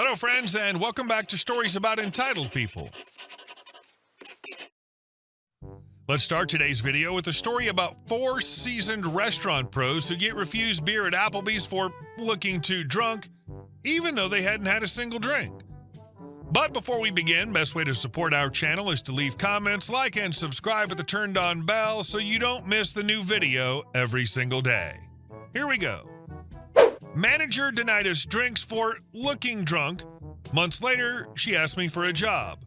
Hello, friends, and welcome back to Stories About Entitled People. Let's start today's video with a story about 4 seasoned restaurant pros who get refused beer at Applebee's for looking too drunk, even though they hadn't had a single drink. But before we begin, best way to support our channel is to leave comments, like, and subscribe with the turned-on bell so you don't miss the new video every single day. Here we go. Manager denied us drinks for looking drunk. Months later, she asked me for a job.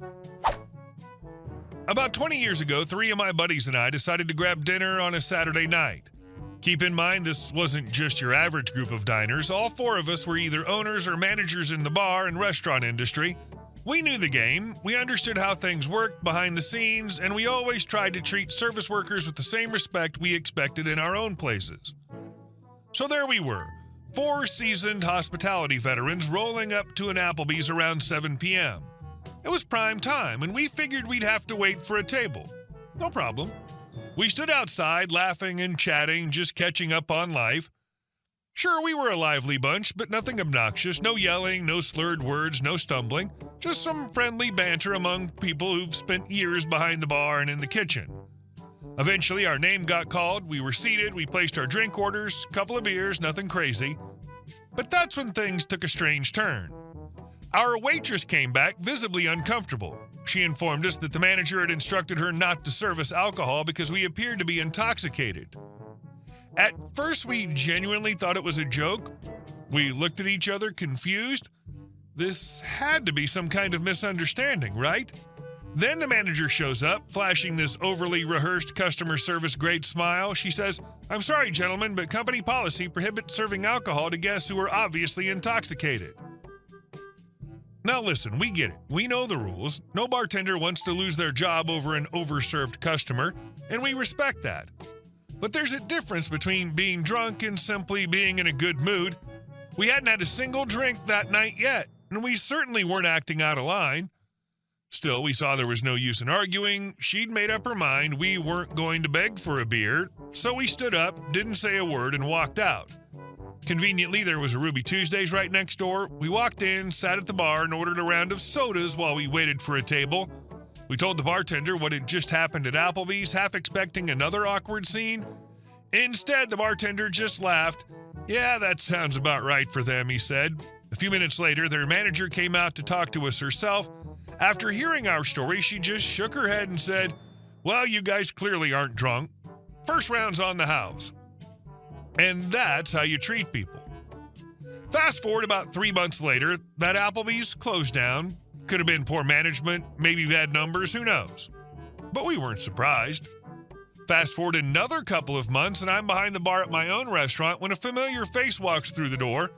About 20 years ago, 3 of my buddies and I decided to grab dinner on a Saturday night. Keep in mind, this wasn't just your average group of diners. All 4 of us were either owners or managers in the bar and restaurant industry. We knew the game, we understood how things worked behind the scenes, and we always tried to treat service workers with the same respect we expected in our own places. So there we were. 4 seasoned hospitality veterans rolling up to an Applebee's around 7 p.m. It was prime time, and we figured we'd have to wait for a table. No problem. We stood outside, laughing and chatting, just catching up on life. Sure, we were a lively bunch, but nothing obnoxious. No yelling, no slurred words, no stumbling. Just some friendly banter among people who've spent years behind the bar and in the kitchen. Eventually, our name got called, we were seated, we placed our drink orders, couple of beers, nothing crazy. But that's when things took a strange turn. Our waitress came back, visibly uncomfortable. She informed us that the manager had instructed her not to serve us alcohol because we appeared to be intoxicated. At first, we genuinely thought it was a joke. We looked at each other, confused. This had to be some kind of misunderstanding, right? Then the manager shows up, flashing this overly rehearsed customer service grade smile. She says, "I'm sorry, gentlemen, but company policy prohibits serving alcohol to guests who are obviously intoxicated." Now listen, we get it. We know the rules. No bartender wants to lose their job over an overserved customer, and we respect that. But there's a difference between being drunk and simply being in a good mood. We hadn't had a single drink that night yet, and we certainly weren't acting out of line. Still, we saw there was no use in arguing. She'd made up her mind we weren't going to beg for a beer, so we stood up, didn't say a word, and walked out. Conveniently, there was a Ruby Tuesdays right next door. We walked in, sat at the bar, and ordered a round of sodas while we waited for a table. We told the bartender what had just happened at Applebee's, half expecting another awkward scene. Instead, the bartender just laughed. "Yeah, that sounds about right for them," he said. A few minutes later, their manager came out to talk to us herself. After hearing our story, she just shook her head and said, "Well, you guys clearly aren't drunk. First round's on the house." And that's how you treat people. Fast forward about 3 months later, that Applebee's closed down. Could have been poor management, maybe bad numbers, who knows? But we weren't surprised. Fast forward another couple of months, and I'm behind the bar at my own restaurant when a familiar face walks through the door.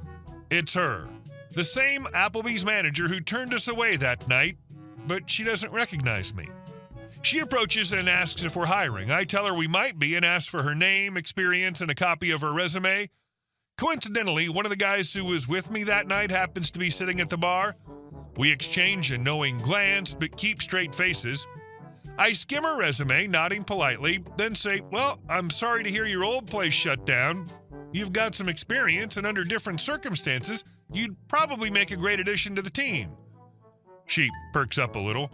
It's her. The same Applebee's manager who turned us away that night, but she doesn't recognize me. She approaches and asks if we're hiring. I tell her we might be and ask for her name, experience, and a copy of her resume. Coincidentally, one of the guys who was with me that night happens to be sitting at the bar. We exchange a knowing glance, but keep straight faces. I skim her resume, nodding politely, then say, "Well, I'm sorry to hear your old place shut down. You've got some experience, and under different circumstances, you'd probably make a great addition to the team." She perks up a little.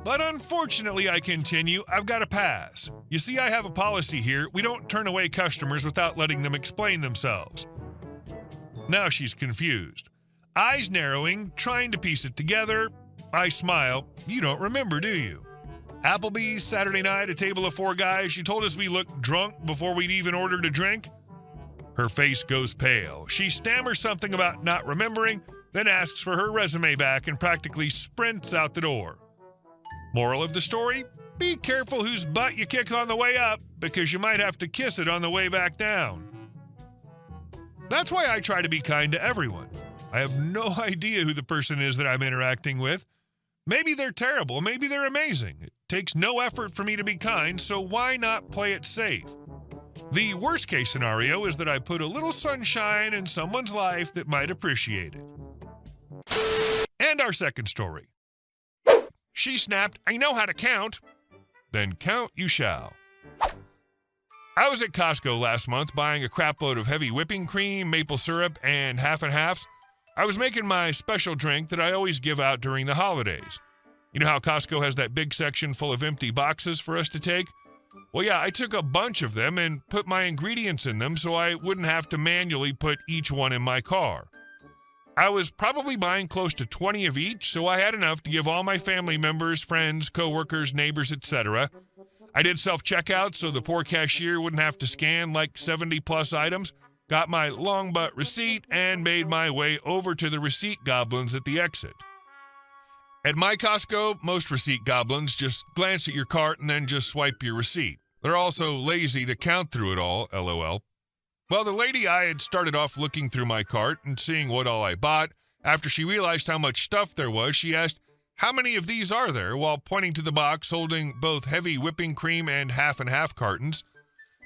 "But unfortunately," I continue, "I've got a pass. You see, I have a policy here. We don't turn away customers without letting them explain themselves." Now she's confused. Eyes narrowing, trying to piece it together. I smile. "You don't remember, do you? Applebee's, Saturday night, a table of 4 guys. You told us we looked drunk before we'd even ordered a drink?" Her face goes pale. She stammers something about not remembering, then asks for her resume back and practically sprints out the door. Moral of the story? Be careful whose butt you kick on the way up, because you might have to kiss it on the way back down. That's why I try to be kind to everyone. I have no idea who the person is that I'm interacting with. Maybe they're terrible, maybe they're amazing. It takes no effort for me to be kind, so why not play it safe? The worst case scenario is that I put a little sunshine in someone's life that might appreciate it. And our second story. She snapped, "I know how to count." Then count you shall. I was at Costco last month buying a crapload of heavy whipping cream, maple syrup, and half and halves. I was making my special drink that I always give out during the holidays. You know how Costco has that big section full of empty boxes for us to take? Well, yeah, I took a bunch of them and put my ingredients in them so I wouldn't have to manually put each one in my car. I was probably buying close to 20 of each, so I had enough to give all my family members, friends, coworkers, neighbors, etc. I did self-checkout so the poor cashier wouldn't have to scan like 70-plus items, got my long butt receipt, and made my way over to the receipt goblins at the exit. At my Costco, most receipt goblins just glance at your cart and then just swipe your receipt. They're also lazy to count through it all, LOL. Well, the lady I had started off looking through my cart and seeing what all I bought. After she realized how much stuff there was, she asked, "How many of these are there?" while pointing to the box holding both heavy whipping cream and half-and-half cartons.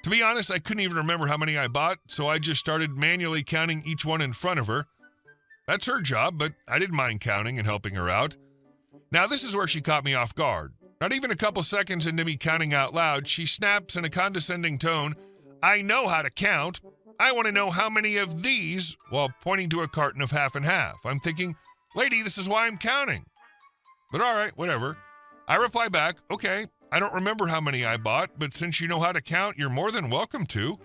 To be honest, I couldn't even remember how many I bought, so I just started manually counting each one in front of her. That's her job, but I didn't mind counting and helping her out. Now, this is where she caught me off guard. Not even a couple seconds into me counting out loud, she snaps in a condescending tone, "I know how to count. I want to know how many of these," while pointing to a carton of half and half. I'm thinking, lady, this is why I'm counting. But all right, whatever. I reply back, "Okay, I don't remember how many I bought, but since you know how to count, you're more than welcome to."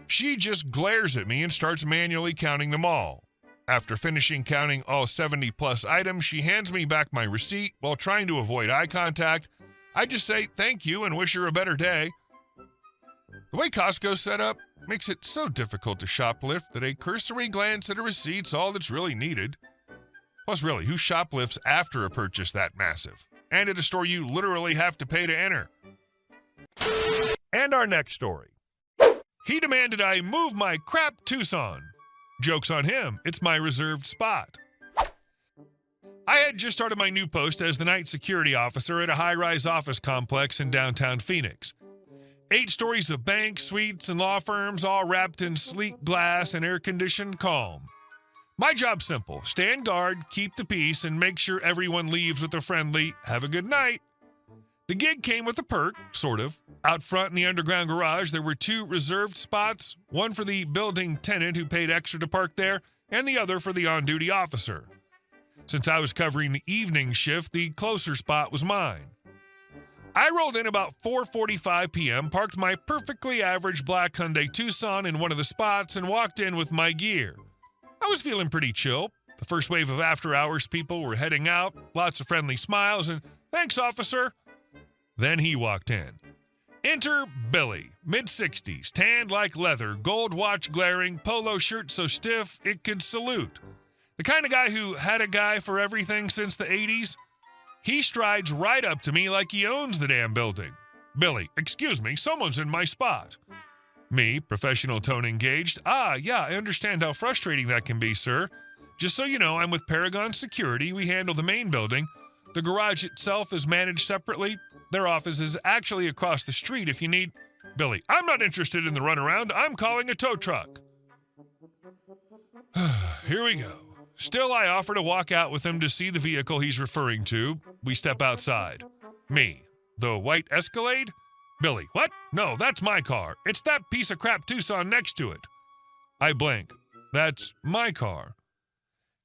She just glares at me and starts manually counting them all. After finishing counting all 70-plus items, she hands me back my receipt while trying to avoid eye contact. I just say thank you and wish her a better day. The way Costco's set up makes it so difficult to shoplift that a cursory glance at a receipt's all that's really needed. Plus, really, who shoplifts after a purchase that massive? And at a store you literally have to pay to enter. And our next story. He demanded I move my crap Tucson. Joke's on him, it's my reserved spot. I had just started my new post as the night security officer at a high-rise office complex in downtown Phoenix. 8 stories of banks, suites, and law firms, all wrapped in sleek glass and air-conditioned calm. My job's simple: stand guard, keep the peace, and make sure everyone leaves with a friendly, "Have a good night." The gig came with a perk, sort of. Out front in the underground garage, there were 2 reserved spots, one for the building tenant who paid extra to park there, and the other for the on-duty officer. Since I was covering the evening shift, the closer spot was mine. I rolled in about 4:45 p.m., parked my perfectly average black Hyundai Tucson in one of the spots, and walked in with my gear. I was feeling pretty chill. The first wave of after-hours people were heading out, lots of friendly smiles, and "Thanks, officer." Then he walked in. Enter Billy, mid-60s, tanned like leather, gold watch glaring, polo shirt so stiff it could salute. The kind of guy who had a guy for everything since the 80s. He strides right up to me like he owns the damn building. "Billy, excuse me, someone's in my spot." Me, professional tone engaged. Yeah, I understand how frustrating that can be, sir. Just so you know, I'm with Paragon Security. We handle the main building. The garage itself is managed separately. Their office is actually across the street if you need... Billy, I'm not interested in the runaround. I'm calling a tow truck. Here we go. Still, I offer to walk out with him to see the vehicle he's referring to. We step outside. Me, "The white Escalade?" Billy, "What? No, that's my car. It's that piece of crap Tucson next to it." I blink. That's my car.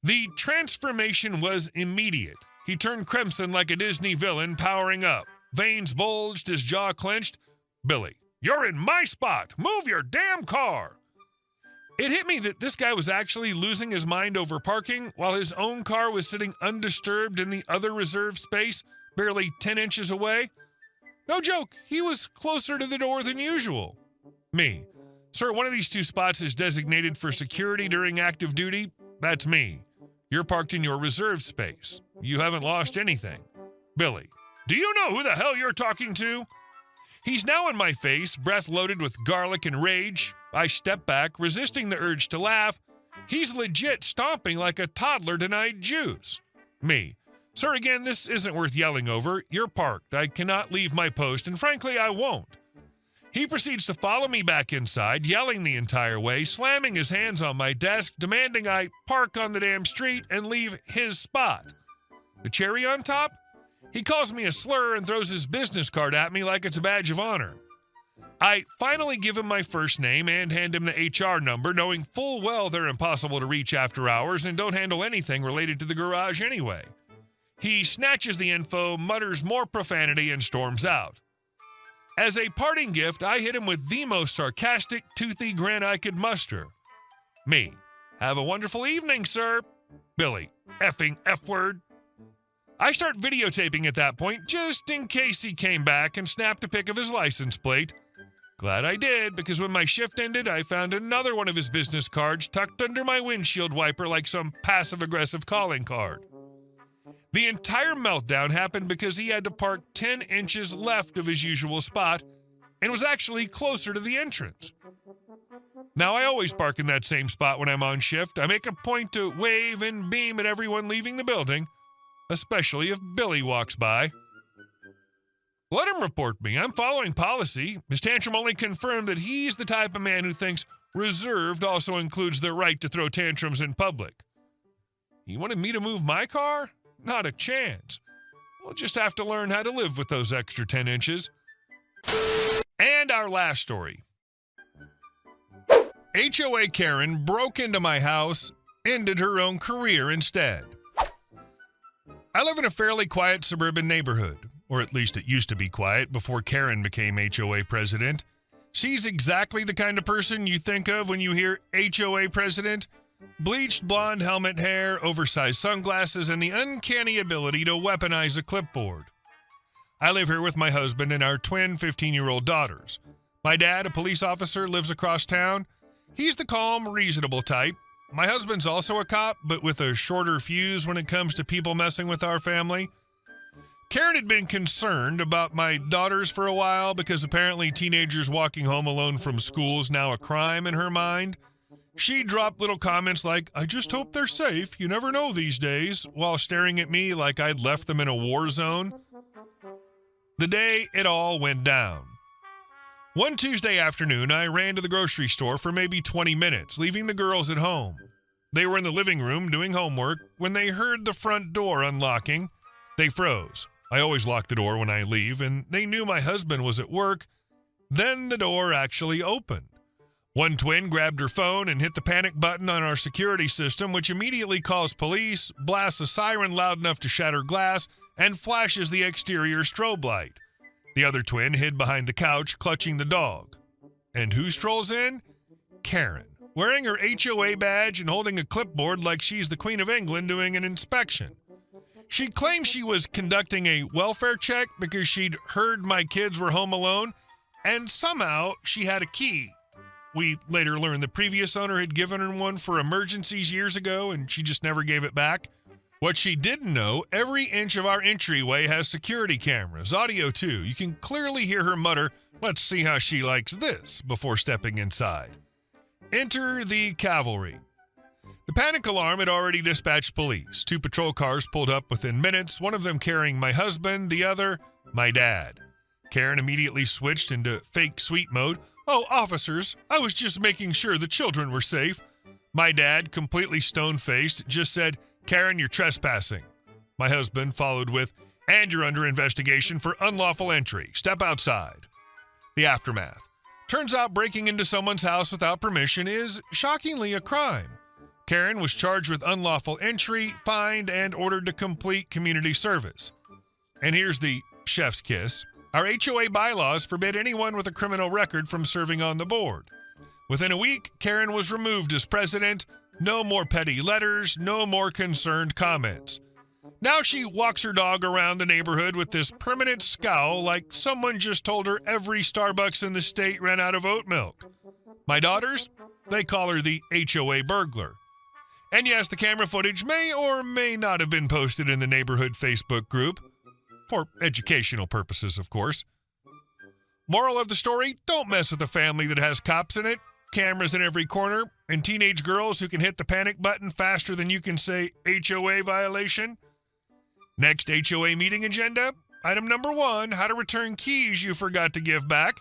The transformation was immediate. He turned crimson like a Disney villain, powering up. Veins bulged, his jaw clenched. "Billy, you're in my spot. Move your damn car." It hit me that this guy was actually losing his mind over parking while his own car was sitting undisturbed in the other reserved space, barely 10 inches away. No joke, he was closer to the door than usual. Me, "Sir, one of these 2 spots is designated for security during active duty. That's me. You're parked in your reserved space. You haven't lost anything." Billy, "Do you know who the hell you're talking to?" He's now in my face, breath loaded with garlic and rage. I step back, resisting the urge to laugh. He's legit stomping like a toddler denied juice. Me, "Sir, again, this isn't worth yelling over. You're parked. I cannot leave my post, and frankly, I won't." He proceeds to follow me back inside, yelling the entire way, slamming his hands on my desk, demanding I park on the damn street and leave his spot. The cherry on top? He calls me a slur and throws his business card at me like it's a badge of honor. I finally give him my first name and hand him the HR number, knowing full well they're impossible to reach after hours and don't handle anything related to the garage anyway. He snatches the info, mutters more profanity, and storms out. As a parting gift, I hit him with the most sarcastic, toothy grin I could muster. Me. Have a wonderful evening, sir. Billy. Effing F-word. I start videotaping at that point, just in case he came back and snapped a pic of his license plate. Glad I did, because when my shift ended, I found another one of his business cards tucked under my windshield wiper like some passive-aggressive calling card. The entire meltdown happened because he had to park 10 inches left of his usual spot and was actually closer to the entrance. Now, I always park in that same spot when I'm on shift. I make a point to wave and beam at everyone leaving the building, especially if Billy walks by. Let him report me. I'm following policy. His tantrum only confirmed that he's the type of man who thinks reserved also includes the right to throw tantrums in public. He wanted me to move my car? Not a chance. We'll just have to learn how to live with those extra 10 inches. And our last story. HOA Karen broke into my house, ended her own career instead. I live in a fairly quiet suburban neighborhood. Or at least it used to be quiet before Karen became HOA president. She's exactly the kind of person you think of when you hear HOA president. Bleached blonde helmet hair, oversized sunglasses, and the uncanny ability to weaponize a clipboard. I live here with my husband and our twin 15-year-old daughters. My dad, a police officer, lives across town. He's the calm, reasonable type. My husband's also a cop, but with a shorter fuse when it comes to people messing with our family. Karen had been concerned about my daughters for a while because apparently teenagers walking home alone from school is now a crime in her mind. She dropped little comments like, "I just hope they're safe, you never know these days," while staring at me like I'd left them in a war zone. The day it all went down. One Tuesday afternoon, I ran to the grocery store for maybe 20 minutes, leaving the girls at home. They were in the living room doing homework when they heard the front door unlocking. They froze. I always lock the door when I leave, and they knew my husband was at work. Then the door actually opened. One twin grabbed her phone and hit the panic button on our security system, which immediately calls police, blasts a siren loud enough to shatter glass, and flashes the exterior strobe light. The other twin hid behind the couch, clutching the dog. And who strolls in? Karen, wearing her HOA badge and holding a clipboard like she's the Queen of England doing an inspection. She claimed she was conducting a welfare check because she'd heard my kids were home alone, and somehow she had a key. We later learned the previous owner had given her one for emergencies years ago, and she just never gave it back. What she didn't know, every inch of our entryway has security cameras, audio too. You can clearly hear her mutter, "Let's see how she likes this," before stepping inside. Enter the cavalry. The panic alarm had already dispatched police. 2 patrol cars pulled up within minutes, one of them carrying my husband, the other, my dad. Karen immediately switched into fake sweet mode. "Oh, officers, I was just making sure the children were safe." My dad, completely stone-faced, just said, "Karen, you're trespassing." My husband followed with, "And you're under investigation for unlawful entry. Step outside." The aftermath. Turns out breaking into someone's house without permission is shockingly a crime. Karen was charged with unlawful entry, fined, and ordered to complete community service. And here's the chef's kiss. Our HOA bylaws forbid anyone with a criminal record from serving on the board. Within a week, Karen was removed as president. No more petty letters, no more concerned comments. Now she walks her dog around the neighborhood with this permanent scowl like someone just told her every Starbucks in the state ran out of oat milk. My daughters, they call her the HOA burglar. And yes, the camera footage may or may not have been posted in the neighborhood Facebook group. For educational purposes, of course. Moral of the story, don't mess with a family that has cops in it, cameras in every corner, and teenage girls who can hit the panic button faster than you can say HOA violation. Next HOA meeting agenda, item number 1, how to return keys you forgot to give back.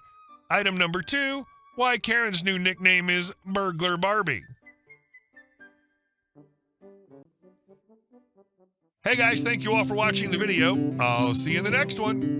Item number 2, why Karen's new nickname is Burglar Barbie. Hey guys, thank you all for watching the video. I'll see you in the next one.